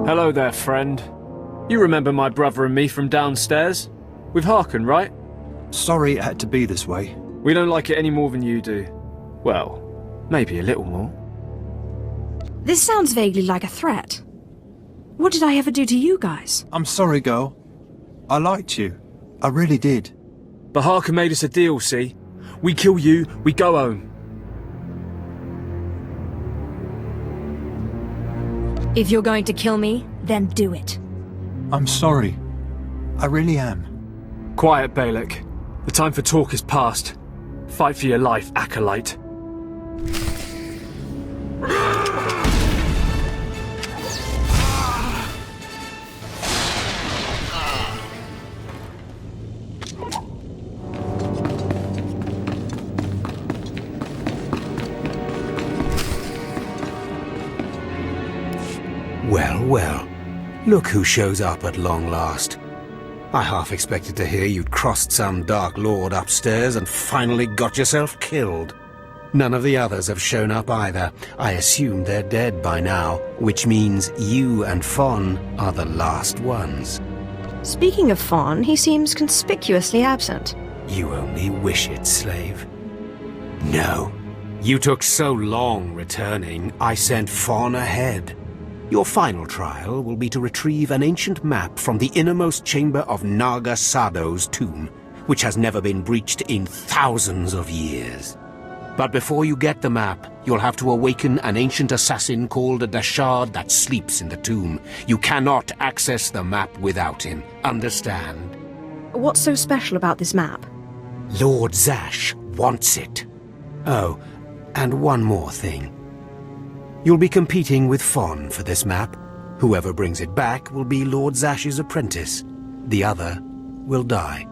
Hello there, friend. You remember my brother and me from downstairs? With Harkun, right? Sorry it had to be this way. We don't like it any more than you do. Well, maybe a little more. This sounds vaguely like a threat. What did I ever do to you guys? I'm sorry, girl. I liked you. I really did. But Harkun made us a deal, see? We kill you, we go home. If you're going to kill me, then do it. I'm sorry. I really am. Quiet, Balak. The time for talk is past. Fight for your life, acolyte. Well, well. Look who shows up at long last. I half expected to hear you'd crossed some Dark Lord upstairs and finally got yourself killed. None of the others have shown up either. I assume they're dead by now, which means you and Ffon are the last ones. Speaking of Ffon, he seems conspicuously absent. You only wish it, slave. No. You took so long returning, I sent Ffon ahead. Your final trial will be to retrieve an ancient map from the innermost chamber of Naga Sado's tomb, which has never been breached in thousands of years. But before you get the map, you'll have to awaken an ancient assassin called a Dashard that sleeps in the tomb. You cannot access the map without him. Understand? What's so special about this map? Lord Zash wants it. Oh, and one more thing. You'll be competing with Ffon for this map. Whoever brings it back will be Lord Zash's apprentice. The other will die.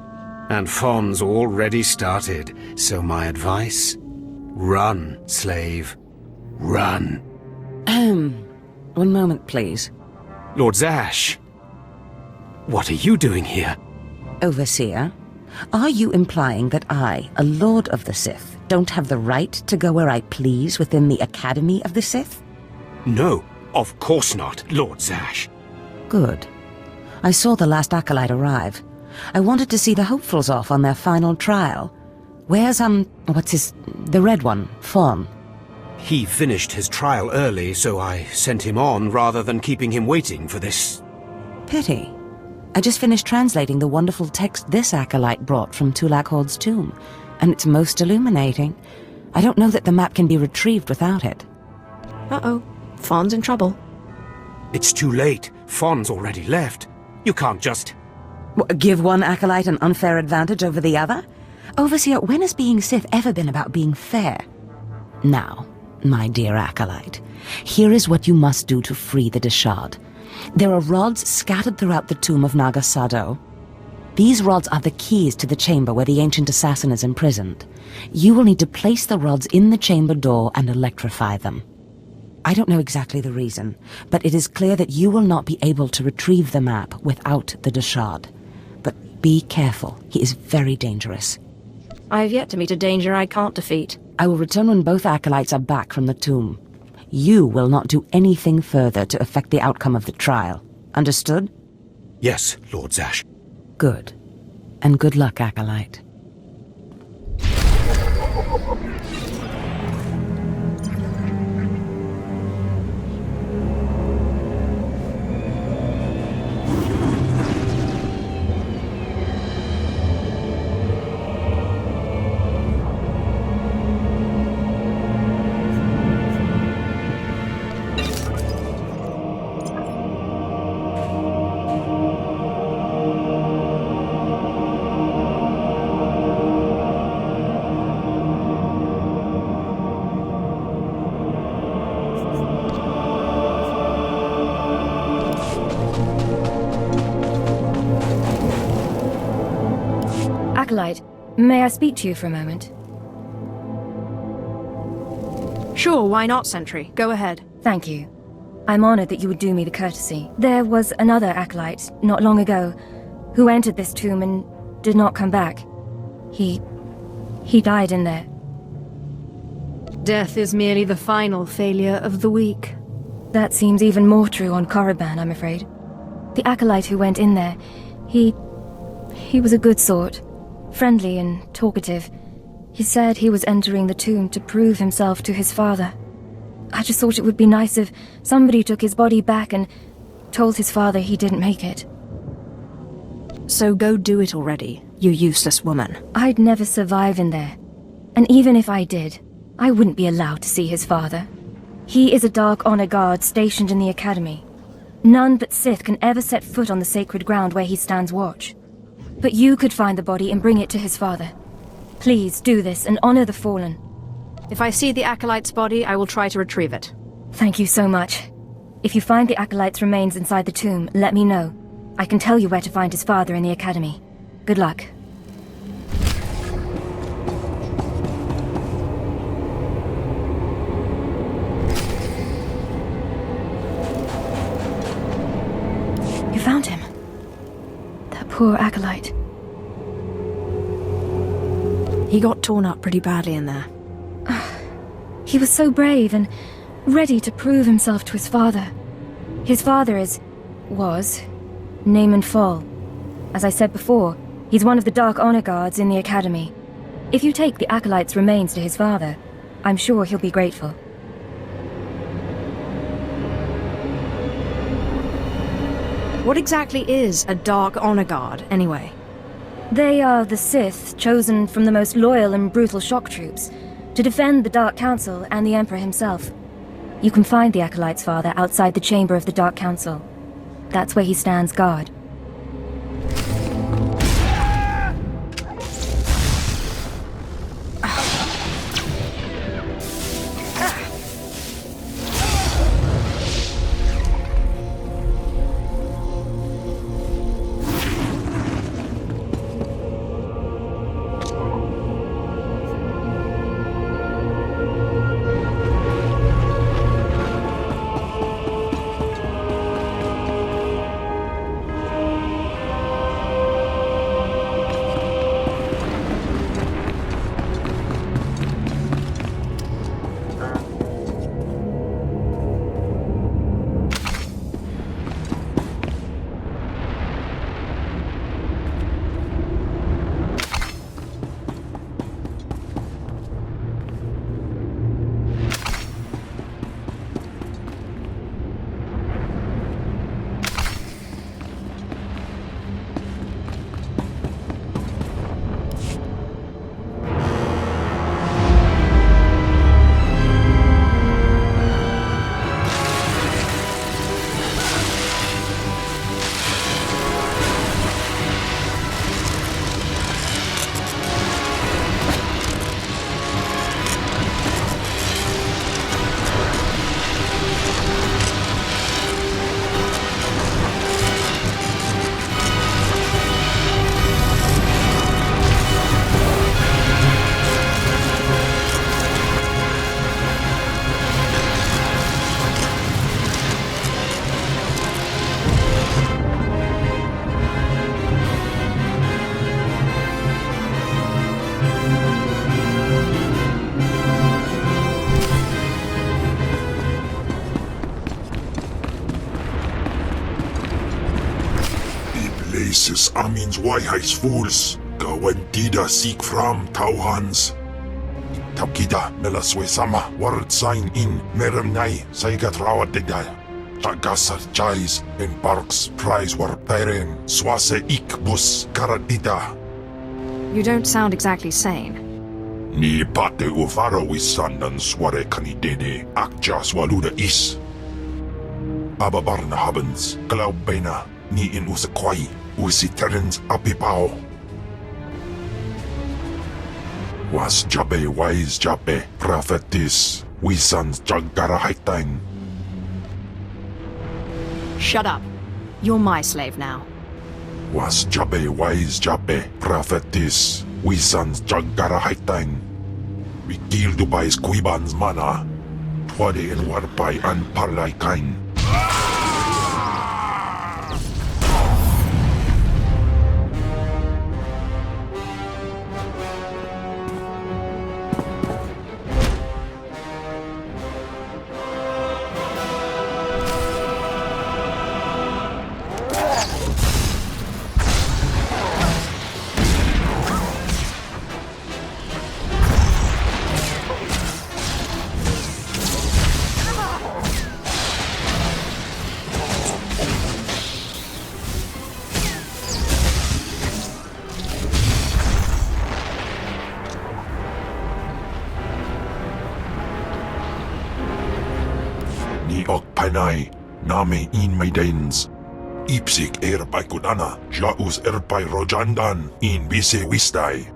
And Ffon's already started, so my advice? Run, slave. Run. One moment, please. Lord Zash, what are you doing here? Overseer, are you implying that I, a Lord of the Sith, don't have the right to go where I please within the Academy of the Sith? No, of course not, Lord Zash. Good. I saw the last acolyte arrive. I wanted to see the hopefuls off on their final trial. Where's, the red one, Ffon? He finished his trial early, so I sent him on rather than keeping him waiting for this. Pity. I just finished translating the wonderful text this acolyte brought from Tulak Horde's tomb, and it's most illuminating. I don't know that the map can be retrieved without it. Uh-oh. Ffonn's in trouble. It's too late. Ffon's already left. You can't just... Give one acolyte an unfair advantage over the other? Overseer, when has being Sith ever been about being fair? Now, my dear acolyte, here is what you must do to free the Dashard. There are rods scattered throughout the tomb of Naga Sado. These rods are the keys to the chamber where the ancient assassin is imprisoned. You will need to place the rods in the chamber door and electrify them. I don't know exactly the reason, but it is clear that you will not be able to retrieve the map without the Dashard. But be careful, he is very dangerous. I have yet to meet a danger I can't defeat. I will return when both acolytes are back from the tomb. You will not do anything further to affect the outcome of the trial. Understood? Yes, Lord Zash. Good. And good luck, acolyte. Acolyte, may I speak to you for a moment? Sure, why not, Sentry? Go ahead. Thank you. I'm honored that you would do me the courtesy. There was another acolyte, not long ago, who entered this tomb and did not come back. He died in there. Death is merely the final failure of the weak. That seems even more true on Korriban, I'm afraid. The acolyte who went in there, he was a good sort. Friendly and talkative. He said he was entering the tomb to prove himself to his father. I just thought it would be nice if somebody took his body back and told his father he didn't make it. So go do it already, you useless woman. I'd never survive in there. And even if I did, I wouldn't be allowed to see his father. He is a Dark Honor Guard stationed in the Academy. None but Sith can ever set foot on the sacred ground where he stands watch. But you could find the body and bring it to his father. Please do this and honor the fallen. If I see the Acolyte's body, I will try to retrieve it. Thank you so much. If you find the Acolyte's remains inside the tomb, let me know. I can tell you where to find his father in the Academy. Good luck. You found him. That poor Acolyte. He got torn up pretty badly in there. He was so brave and ready to prove himself to his father. His father was Naaman Fall. As I said before, he's one of the Dark Honor Guards in the Academy. If you take the Acolyte's remains to his father, I'm sure he'll be grateful. What exactly is a Dark Honor Guard, anyway? They are the Sith chosen from the most loyal and brutal shock troops to defend the Dark Council and the Emperor himself. You can find the Acolyte's father outside the chamber of the Dark Council. That's where he stands guard. Places amins wajhajs fools, gawantida seek from tauhans. Tapkida melaswe sama word sign in meremnai saigat rawat degdal. Tagasar chais in parks prize war peren swase ikbus karadita. You don't sound exactly sane. Ni pate ufaro wisandan sware kanidene akja swaluda is. Ababarna habens glaubena ni in usakwai usiterens apipao. Was jabe wise jabe prophetess wisans jagara haitain. Shut up. You're my slave now. Was jabe wise jabe prophetess wisans jagara haitain. We killed by squibans mana. Twade and warpai and parlay kain. ni ok panay, name in maidens. Ipsik erpai kudana, jaus erpai rojandan, in bise wistai.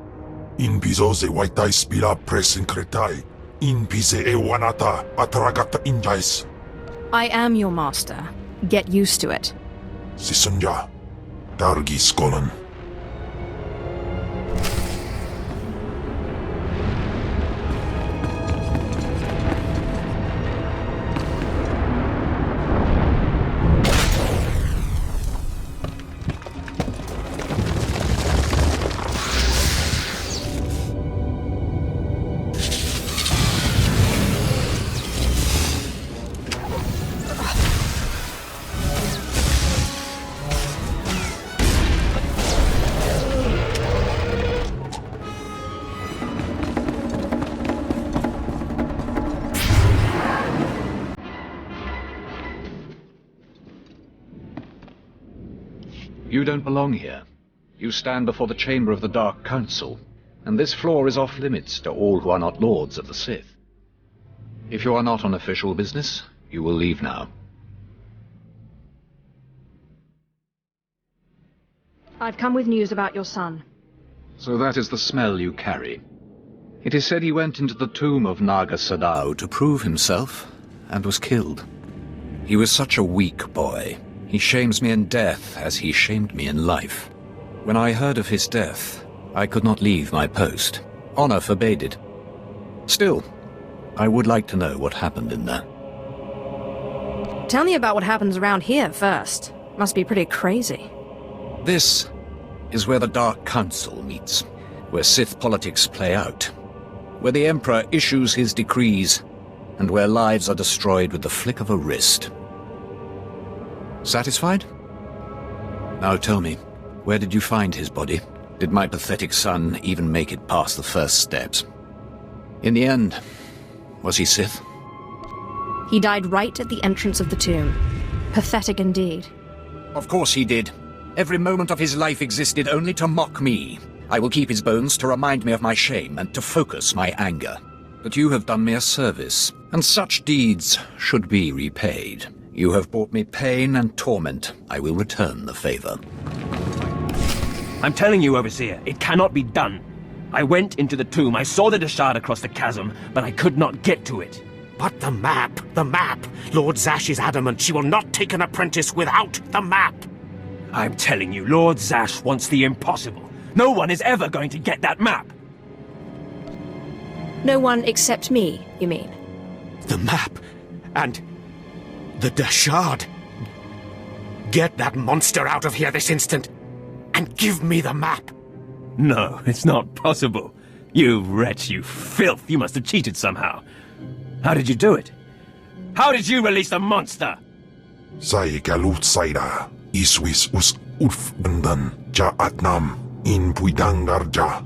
In bizoze waitai spila presin kretai, in bise ewanata atragata injais. I am your master. Get used to it. Sisunja, dargi skolan. You don't belong here. You stand before the chamber of the Dark Council, and this floor is off-limits to all who are not lords of the Sith. If you are not on official business, you will leave now. I've come with news about your son. So that is the smell you carry. It is said he went into the tomb of Naga Sadao to prove himself, and was killed. He was such a weak boy. He shames me in death as he shamed me in life. When I heard of his death, I could not leave my post. Honor forbade it. Still, I would like to know what happened in there. Tell me about what happens around here first. Must be pretty crazy. This is where the Dark Council meets, where Sith politics play out, where the Emperor issues his decrees, and where lives are destroyed with the flick of a wrist. Satisfied? Now tell me, where did you find his body? Did my pathetic son even make it past the first steps? In the end, was he Sith? He died right at the entrance of the tomb. Pathetic indeed. Of course he did. Every moment of his life existed only to mock me. I will keep his bones to remind me of my shame and to focus my anger. But you have done me a service, and such deeds should be repaid. You have brought me pain and torment. I will return the favor. I'm telling you, Overseer, it cannot be done. I went into the tomb, I saw the Deshard across the chasm, but I could not get to it. But the map! Lord Zash is adamant she will not take an apprentice without the map! I'm telling you, Lord Zash wants the impossible. No one is ever going to get that map! No one except me, you mean? The map! And the Deshard! Get that monster out of here this instant, and give me the map! No, it's not possible. You wretch, you filth, you must have cheated somehow. How did you do it? How did you release the monster? Sai galut saida, iswis us ulf bandan, ja atnam, in puidangarja.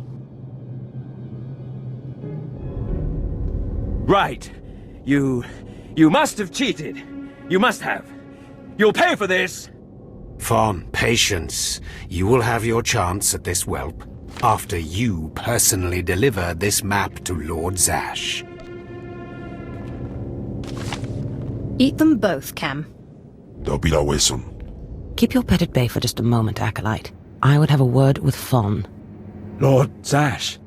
Right. You must have cheated. You must have. You'll pay for this! Ffon, patience. You will have your chance at this whelp, after you personally deliver this map to Lord Zash. Eat them both, Cam. Dobila wesun. Keep your pet at bay for just a moment, Acolyte. I would have a word with Ffon. Lord Zash.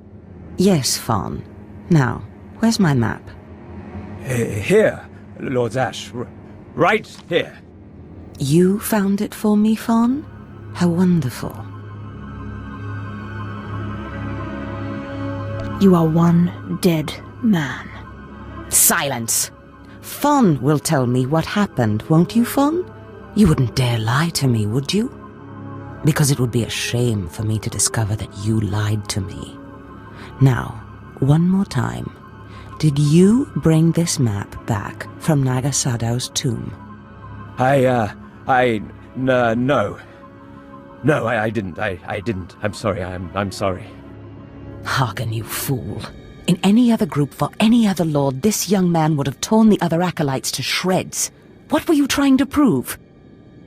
Yes, Ffon. Now, where's my map? Here, Lord Zash. Right here. You found it for me, Ffon? How wonderful. You are one dead man. Silence! Ffon will tell me what happened, won't you, Ffon? You wouldn't dare lie to me, would you? Because it would be a shame for me to discover that you lied to me. Now, one more time. Did you bring this map back from Naga Sadao's tomb? No. No, I didn't. I didn't. I'm sorry. I'm sorry. Harkun, you fool. In any other group for any other lord, this young man would have torn the other acolytes to shreds. What were you trying to prove?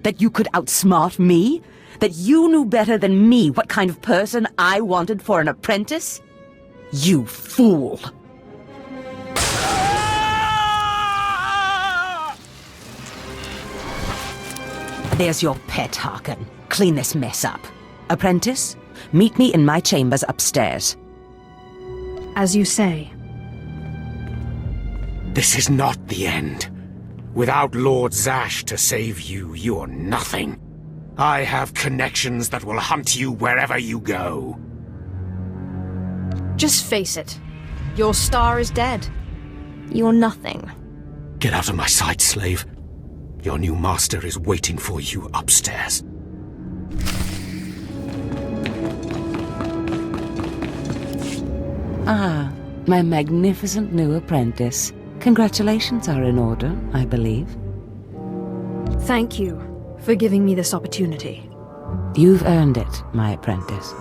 That you could outsmart me? That you knew better than me what kind of person I wanted for an apprentice? You fool! There's your pet, Harkun. Clean this mess up. Apprentice, meet me in my chambers upstairs. As you say. This is not the end. Without Lord Zash to save you, you're nothing. I have connections that will hunt you wherever you go. Just face it. Your star is dead. You're nothing. Get out of my sight, slave. Your new master is waiting for you upstairs. Ah, my magnificent new apprentice. Congratulations are in order, I believe. Thank you for giving me this opportunity. You've earned it, my apprentice.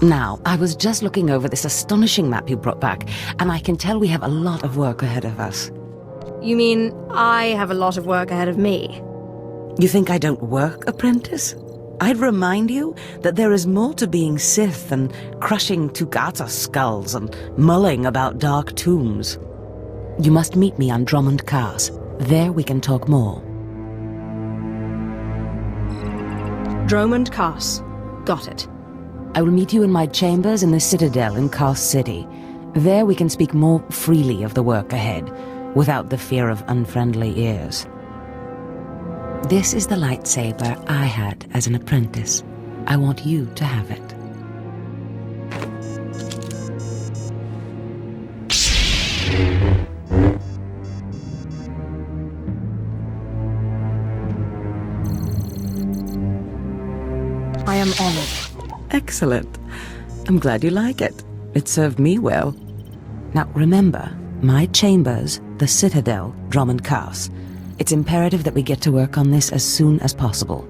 Now, I was just looking over this astonishing map you brought back, and I can tell we have a lot of work ahead of us. You mean I have a lot of work ahead of me? You think I don't work, apprentice? I'd remind you that there is more to being Sith than crushing Tukata skulls and mulling about dark tombs. You must meet me on Drummond Cars. There we can talk more. Drummond Cars. Got it. I will meet you in my chambers in the Citadel in Cars City. There we can speak more freely of the work ahead, without the fear of unfriendly ears. This is the lightsaber I had as an apprentice. I want you to have it. I am honored. Excellent. I'm glad you like it. It served me well. Now remember, my chambers, the Citadel, Drummond Cars. It's imperative that we get to work on this as soon as possible.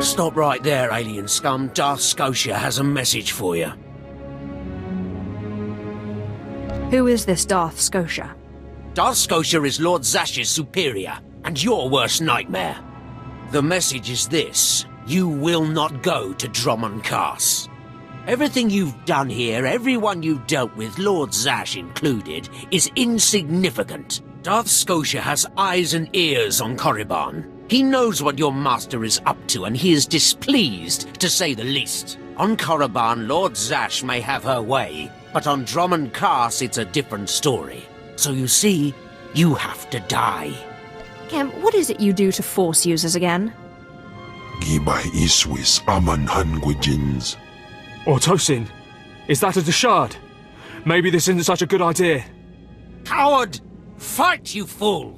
Stop right there, alien scum. Darth Scotia has a message for you. Who is this Darth Scotia? Darth Scotia is Lord Zash's superior, and your worst nightmare. The message is this: you will not go to Drummond Cars. Everything you've done here, everyone you've dealt with, Lord Zash included, is insignificant. Darth Scotia has eyes and ears on Korriban. He knows what your master is up to, and he is displeased, to say the least. On Korriban, Lord Zash may have her way, but on Drummond Cars it's a different story. So you see, you have to die. Cam, what is it you do to Force users again? Gibay iswis aman hangwejins. Tosin, is that a Deshard? Maybe this isn't such a good idea. Coward! Fight, you fool!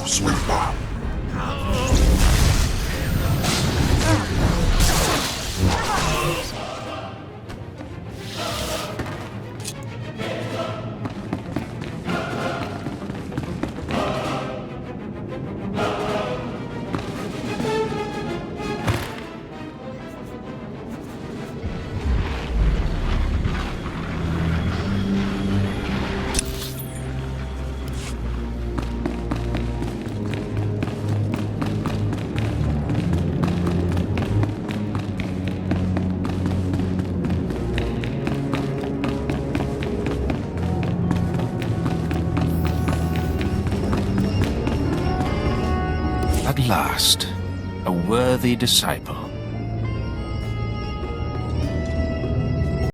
Swimba. At last, a worthy disciple.